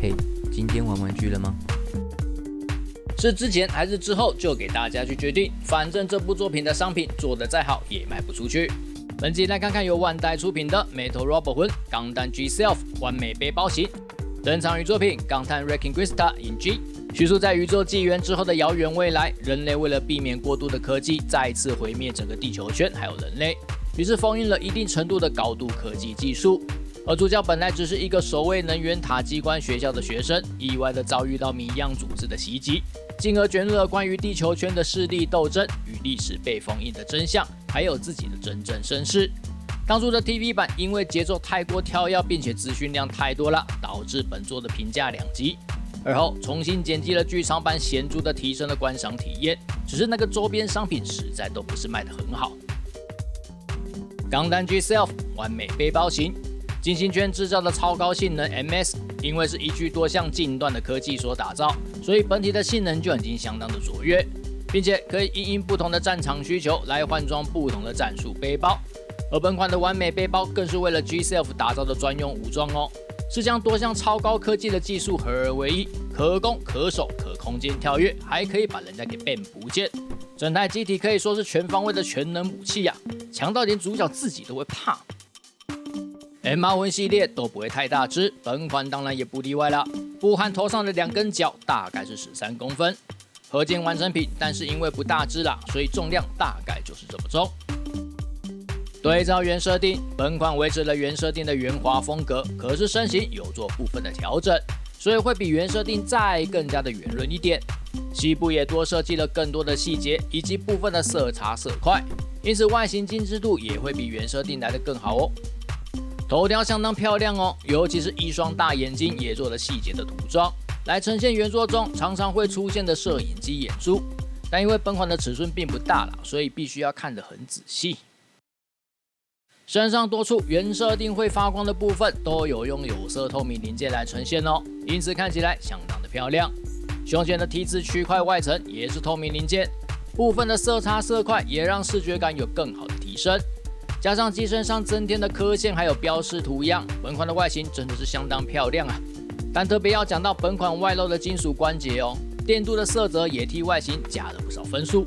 嘿，今天玩玩具了吗？是之前还是之后，就给大家去决定。反正这部作品的商品做得再好，也卖不出去。本集来看看由万代出品的《Metal Robot 魂钢弹 G Self 完美背包型》。登场于作品《钢弹 Reconquista in G》，叙述在宇宙纪元之后的遥远未来，人类为了避免过度的科技再一次毁灭整个地球圈还有人类，于是封印了一定程度的高度科技技术。而主角本来只是一个守卫能源塔机关学校的学生，意外的遭遇到谜样组织的袭击，进而卷入了关于地球圈的势力斗争与历史被封印的真相，还有自己的真正身世。当初的 TV 版因为节奏太过跳跃，并且资讯量太多了，导致本作的评价两极。而后重新剪辑了剧场版，显著的提升了观赏体验，只是那个周边商品实在都不是卖得很好。钢弹 G Self 完美背包型。金星圈制造的超高性能 MS， 因为是依据多项近端的科技所打造，所以本体的性能就已经相当的卓越，并且可以因不同的战场需求来换装不同的战术背包。而本款的完美背包更是为了 G Self 打造的专用武装哦，是将多项超高科技的技术合而为一，可攻可守可空间跳跃，还可以把人家给 ban 不见。整台机体可以说是全方位的全能武器呀，强到连主角自己都会怕。MR 魂系列都不会太大只，本款当然也不例外啦。不含头上的2根角，大概是13公分，合金完成品，但是因为不大只啦，所以重量大概就是这么重。对照原设定，本款维持了原设定的圆滑风格，可是身形有做部分的调整，所以会比原设定再更加的圆润一点。膝部也多设计了更多的细节，以及部分的色差色块，因此外形精致度也会比原设定来得更好哦。头雕相当漂亮哦，尤其是一双大眼睛也做了细节的涂装，来呈现原作中常常会出现的摄影机眼珠。但因为本款的尺寸并不大啦，所以必须要看得很仔细。身上多处原设定会发光的部分都有用有色透明零件来呈现哦，因此看起来相当的漂亮。胸前的 T 字区块外层也是透明零件，部分的色差色块也让视觉感有更好的提升。加上机身上增添的刻线还有标示图样，本款的外形真的是相当漂亮啊！但特别要讲到本款外露的金属关节哦，电镀的色泽也替外形加了不少分数。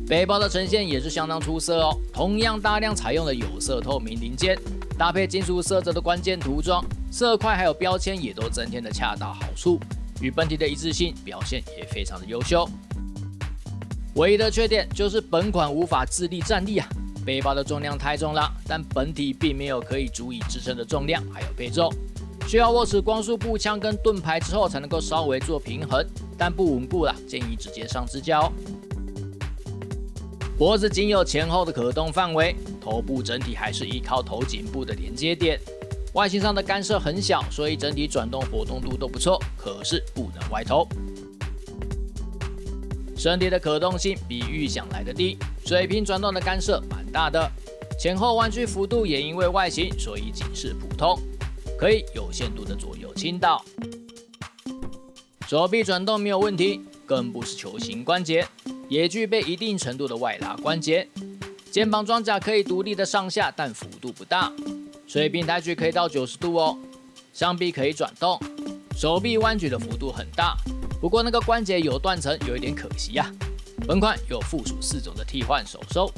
背包的呈现也是相当出色哦，同样大量采用了有色透明零件，搭配金属色泽的关键涂装，色块还有标签也都增添的恰到好处，与本体的一致性表现也非常的优秀。唯一的缺点就是本款无法自立站立啊，背包的重量太重了，但本体并没有可以足以支撑的重量还有配重，需要握持光束步枪跟盾牌之后才能够稍微做平衡，但不稳固啦，建议直接上支架哦。脖子仅有前后的可动范围，头部整体还是依靠头颈部的连接点，外形上的干涉很小，所以整体转动活动度都不错，可是不能歪头。身体的可动性比预想来的低，水平转动的干涉蛮大的，前后弯曲幅度也因为外形，所以仅是普通，可以有限度的左右倾倒。手臂转动没有问题，更不是球形关节，也具备一定程度的外拉关节。肩膀装甲可以独立的上下，但幅度不大。水平抬举可以到90度哦，上臂可以转动，手臂弯举的幅度很大。不过那个关节有断层，有一点可惜啊。本款有附属4种的替换手收，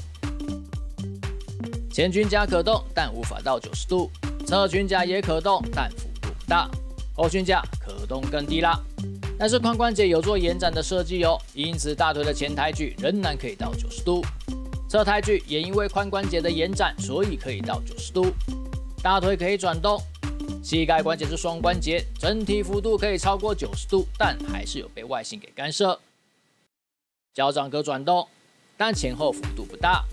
前裙甲可动，但无法到90度；侧裙甲也可动，但幅度不大；后裙甲可动更低啦。但是髋关节有做延展的设计哦，因此大腿的前抬举仍然可以到90度，侧抬举也因为髋关节的延展，所以可以到90度。大腿可以转动。膝盖关节是双关节，整体幅度可以超过90度，但还是有被外形给干涉。脚掌可转动，但前后幅度不大。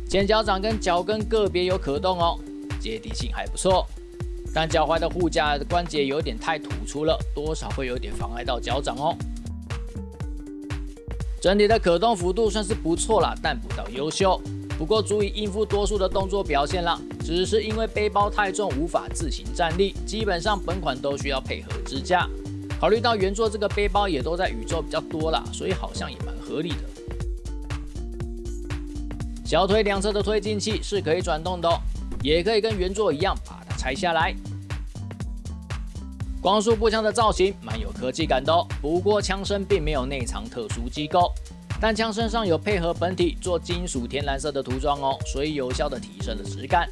前脚掌跟脚跟个别有可动哦，接地性还不错。但脚踝的护甲的关节有点太突出了，多少会有点妨碍到脚掌哦。整体的可动幅度算是不错啦，但不到优秀。不过足以应付多数的动作表现啦，只是因为背包太重无法自行站立，基本上本款都需要配合支架。考虑到原作这个背包也都在宇宙比较多啦，所以好像也蛮合理的。小腿两侧的推进器是可以转动的哦，也可以跟原作一样把它拆下来。光束步枪的造型蛮有科技感的哦，不过枪身并没有内藏特殊机构，但枪身上有配合本体做金属天蓝色的涂装哦，所以有效的提升了质感。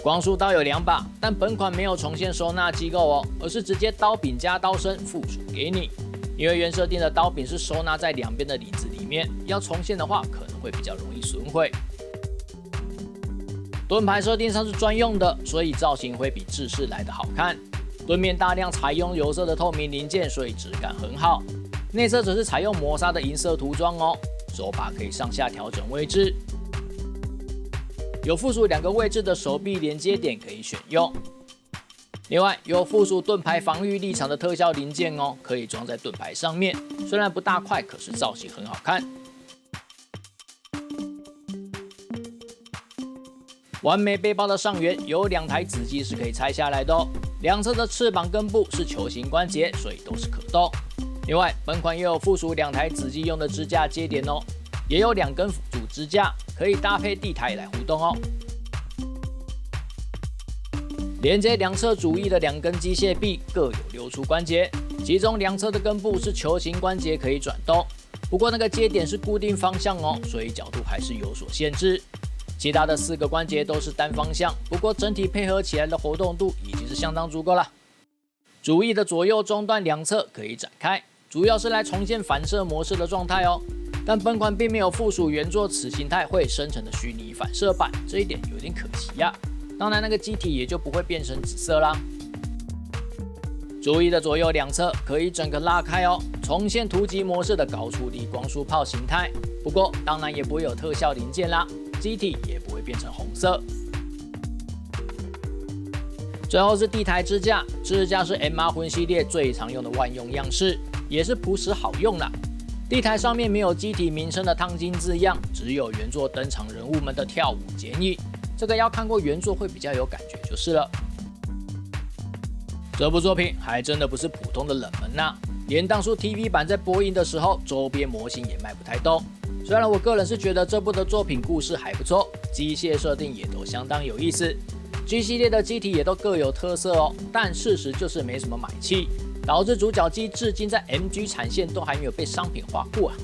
光束刀有2把，但本款没有重现收纳机构哦，而是直接刀柄加刀身附属给你。因为原设定的刀柄是收纳在两边的领子里面，要重现的话可能会比较容易损毁。盾牌设定上是专用的，所以造型会比制式来的好看。盾面大量采用有色的透明零件，所以质感很好。内侧则是采用磨砂的银色涂装哦，手把可以上下调整位置，有附属2个位置的手臂连接点可以选用。另外有附属盾牌防御立场的特效零件哦，可以装在盾牌上面，虽然不大块，可是造型很好看。完美背包的上缘有2台子机是可以拆下来的哦，两侧的翅膀根部是球形关节，所以都是可动。另外，本款也有附属2台子机用的支架接点哦，也有2根辅助支架，可以搭配地台来互动哦。连接两侧主翼的2根机械臂各有6处关节，其中2侧的根部是球形关节，可以转动。不过那个接点是固定方向哦，所以角度还是有所限制。其他的4个关节都是单方向，不过整体配合起来的活动度已经是相当足够了。主翼的左右中段2侧可以展开，主要是来重现反射模式的状态哦。但本款并没有附属原作此形态会生成的虚拟反射板，这一点有点可惜呀。当然，那个机体也就不会变成紫色啦。主翼的左右2侧可以整个拉开哦，重现突击模式的高出力光束炮形态。不过，当然也不会有特效零件啦。机体也不会变成红色。最后是地台支架，支架是 MR 魂系列最常用的万用样式，也是朴实好用啦。地台上面没有机体名称的烫金字样，只有原作登场人物们的跳舞剪影，这个要看过原作会比较有感觉就是了。这部作品还真的不是普通的冷门呐，连当初 TV 版在播映的时候，周边模型也卖不太动。虽然我个人是觉得这部的作品故事还不错，机械设定也都相当有意思 ，G 系列的机体也都各有特色哦，但事实就是没什么买气，导致主角机至今在 MG 产线都还没有被商品化过啊。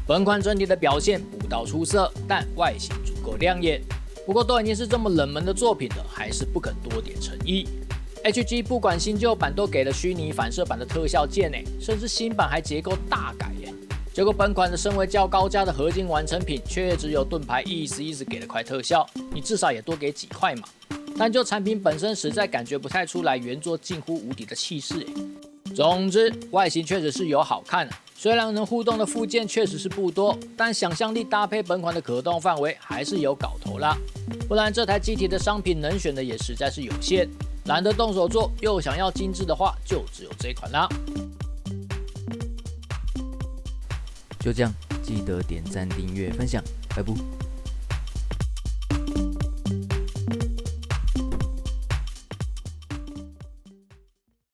本款整体的表现不到出色，但外形足够亮眼。不过都已经是这么冷门的作品了，还是不肯多点诚意。HG 不管新旧版都给了虚拟反射板的特效键呢，甚至新版还结构大改耶。结果本款的身为较高价的合金完成品，却只有盾牌意思给了块特效，你至少也多给几块嘛。但就产品本身，实在感觉不太出来原作近乎无敌的气势。总之，外形确实是有好看的，虽然能互动的附件确实是不多，但想象力搭配本款的可动范围还是有搞头啦。不然这台机体的商品能选的也实在是有限，懒得动手做，又想要精致的话，就只有这款啦。就这样，记得点赞、订阅、分享，拜拜。